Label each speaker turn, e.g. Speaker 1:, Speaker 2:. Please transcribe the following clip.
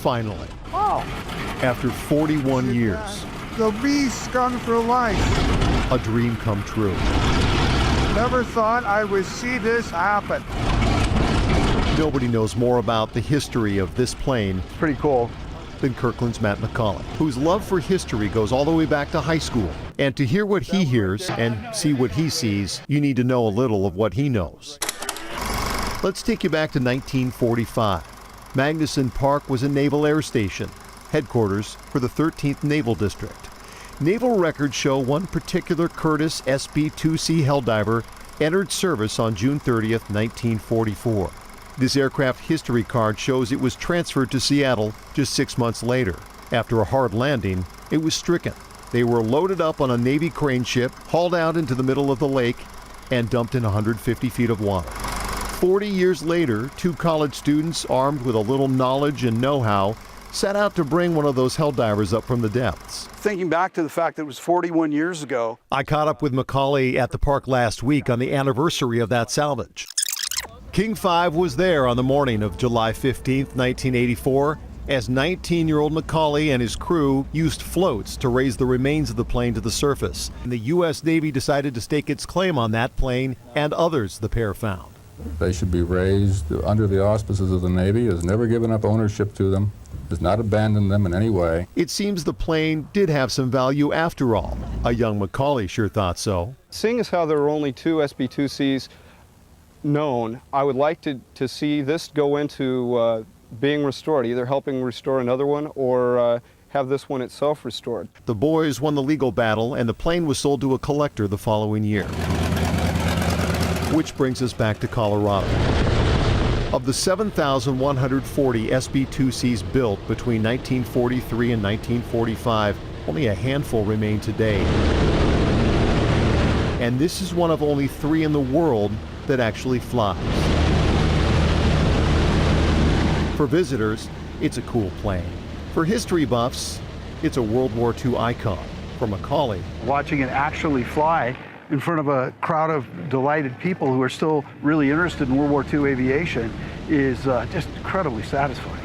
Speaker 1: finally,
Speaker 2: Oh,
Speaker 1: after 41 years,
Speaker 2: the beast's gone for life.
Speaker 1: a dream come true.
Speaker 2: Never thought I would see this happen.
Speaker 1: Nobody knows more about the history of this plane
Speaker 2: Pretty cool.
Speaker 1: than Kirkland's Matt McCauley, whose love for history goes all the way back to high school. And to hear what he hears and see what he sees, you need to know a little of what he knows. Let's take you back to 1945. Magnuson Park was a naval air station, headquarters for the 13th Naval District. Naval records show one particular Curtiss SB-2C Helldiver entered service on June 30th, 1944. This aircraft history card shows it was transferred to Seattle just 6 months later. After a hard landing, it was stricken. They were loaded up on a Navy crane ship, hauled out into the middle of the lake, and dumped in 150 feet of water. 40 years later, two college students armed with a little knowledge and know-how set out to bring one of those Helldivers up from the depths.
Speaker 3: Thinking back to the fact that it was 41 years ago.
Speaker 1: I caught up with McCauley at the park last week on the anniversary of that salvage. King 5 was there on the morning of July 15th, 1984, as 19-year-old McCauley and his crew used floats to raise the remains of the plane to the surface. And the U.S. Navy decided to stake its claim on that plane and others the pair found.
Speaker 4: They should be raised under the auspices of the Navy, has never given up ownership to them, has not abandoned them in any way.
Speaker 1: It seems the plane did have some value after all. A young McCauley sure thought so.
Speaker 5: Seeing as how there are only two SB-2Cs known, I would like to see this go into being restored, either helping restore another one or have this one itself restored.
Speaker 1: The boys won the legal battle and the plane was sold to a collector the following year. Which brings us back to Colorado. Of the 7,140 SB-2Cs built between 1943 and 1945, only a handful remain today. And this is one of only 3 in the world that actually flies. For visitors, it's a cool plane. For history buffs, it's a World War II icon. For McCauley,
Speaker 6: watching it actually fly in front of a crowd of delighted people who are still really interested in World War II aviation is just incredibly satisfying.